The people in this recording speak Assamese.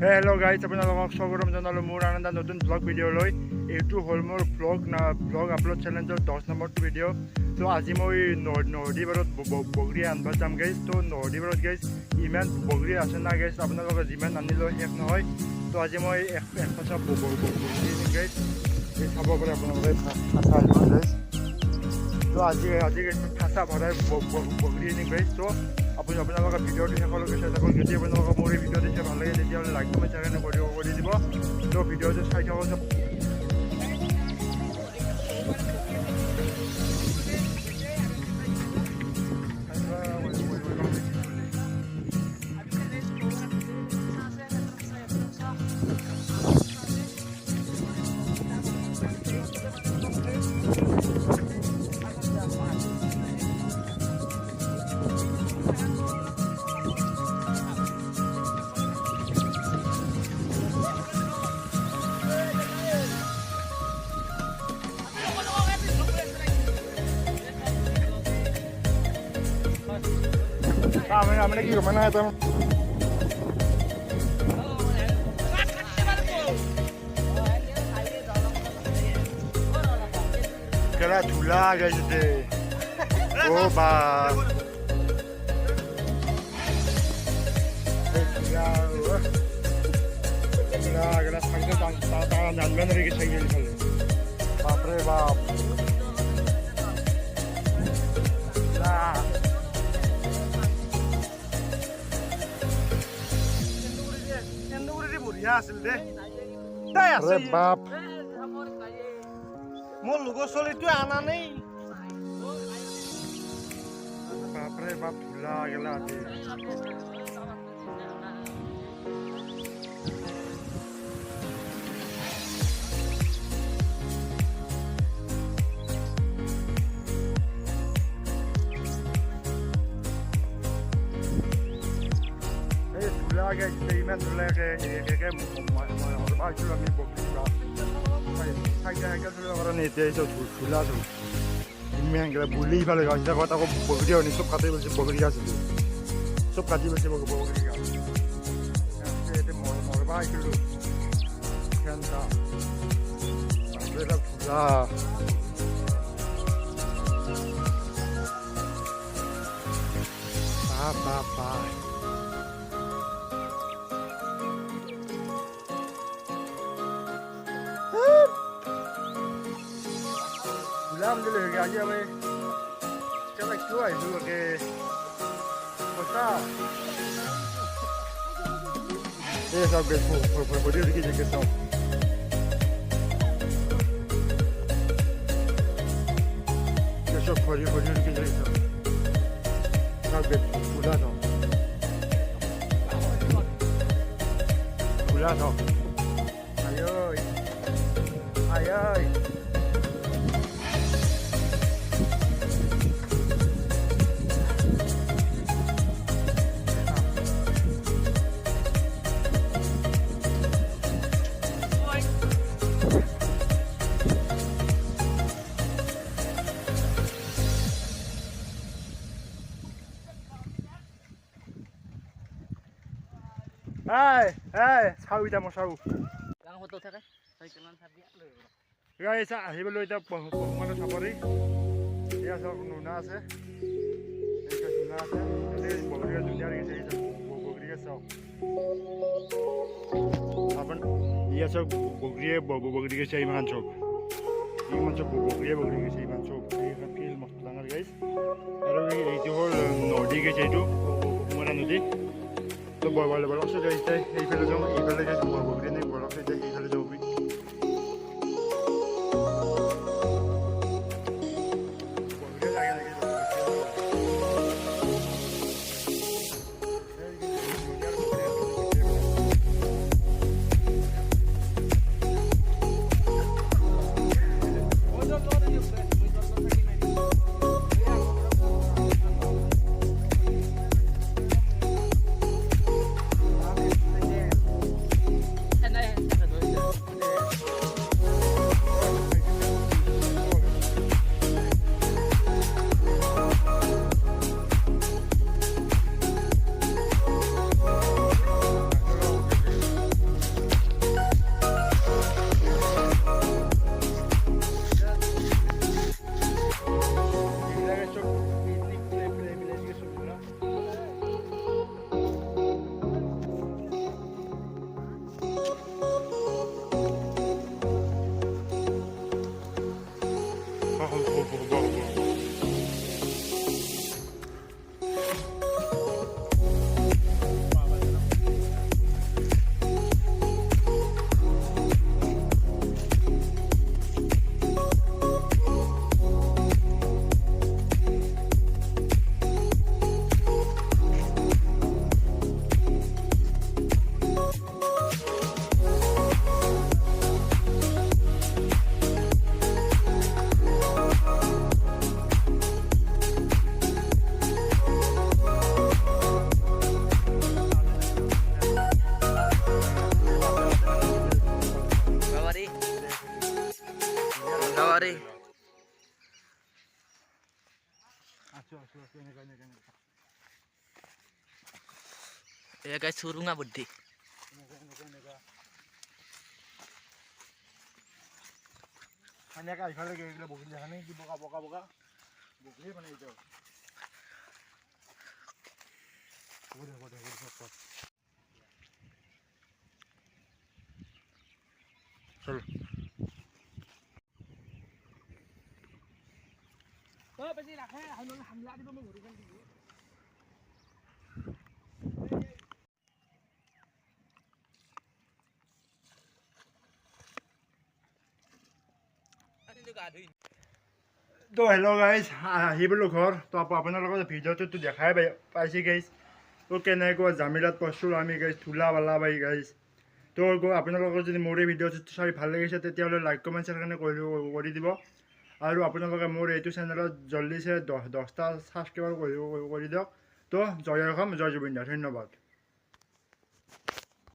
Hello guys, আপোনালোকক স্বাগতম জনালোঁ মোৰ আনন্দা নতুন ব্লগ ভিডিঅ'লৈ। এইটো হ'ল মোৰ ব্লগ আপলোড চেলেঞ্জৰ 10 নম্বৰটো ভিডিঅ'। তো আজি মই নদীপাৰত বগৰী আনব যাম গাইজ। তো নদীপাৰত গাইজ ইমান বগৰী আছে না গাইজ, আপোনালোকে যিমান আনিলেও শেষ নহয়। তো আজি মই একপাচা বগৰী আনিম গাইজ। এই চাব পাৰে আপোনালোকে ফাঁচা আহিব গাইজ। তো আজি গাইজ ফাঁচা ভৰাই বগৰী আনিম গাইজ। তো আপোনালোকে ভিডিঅ'টো শেষলৈকে চাই থাকক। যদি আপোনালোকক মোৰ এই ভিডিঅ'টো চাই ভাল লাগে তেতিয়াহ'লে লাইক কমেণ্ট শ্বেয়াৰ কৰি দিব। তো ভিডিঅ'টো চাই থাকক। Mana ki mana itu? Kala chula guys itu. Oh ba. Kala sangat tangan jangan lagi saya ini kali. Bapre bap. Lah. আছিল দে তাই আছে বাপ মোৰ লগৰ চলিটো আনা নাই বাপৰে বাপ ভুলা গেলা দে guys, iman dulu kayak orang itu kami bokli lah. Saya dulu orang itu sudah tu. Ini yang kita bully pada guys. Kita kata aku bokli ni sub kata bersih bokli asal. Sub kata bersih bokli kan. Yang itu orang itu kan tak. Kita sudah. Apa. Alhamdulillah aja weh. Coba cuai dulu ke kota. Sab guys, video dikit je sab. Sab video dikit je sab. Sab guys, pula tau. Ayo. Hey, sao đi đâu sao? Đang hốt tôi thế đấy. Thấy cái lăn tháp biết rồi. Guys, thì bây giờ mana sapari? Ya so nuna আছে. এটা nuna আছে. এই বগরিয়া দুনিয়া রে গেছে এই বগরিয়া সব। আপন ইয়া সব বগরিয়া গেছে এই মান সব। এই মান সব বগরিয়া গেছে এই মান সব। এই ফিল মস্ত ডাঙৰ গাইস। আৰু এইটো হল নদী গেছে এইটো কুমাৰা নদী। তো বড় আছে যাইতে এই ফেলে যাও এই ফেলে গেছে বগরিয়া নেই বড় আছে এই ফেলে যাও Gawari. Gawari. Ya guys, suruh nggak budi. এনেকা ইফালে গেলে বগলি হানে কি বগা বগা বগা বগলি মানে এইটো ওরে ওরে ওরে সব চলো Ôi, bây giờ là thế, hành lá đi bên ngủ đi con gì. তো হেল্ল' গাইজ আহি পালোঁ ঘৰ তো আপোনালোকৰ ভিডিঅ'টোতো দেখাই পাইছে গাইজ তো কেনেকুৱা জামিলাত পৰছোঁ আমি গাইজ ধূলা বালা পাই গাইজ তো আপোনালোকৰ যদি মোৰ এই ভিডিঅ'টো চাই ভাল লাগিছে তেতিয়াহ'লে লাইক কমেণ্ট শ্বেয়াৰ কৰি দিব আৰু আপোনালোকে মোৰ এইটো চেনেলত জল্দিছে 10টা ছাবস্ক্ৰাইবাৰ কৰি দিয়ক তো জয় অসম জয় জুবিন দা ধন্যবাদ।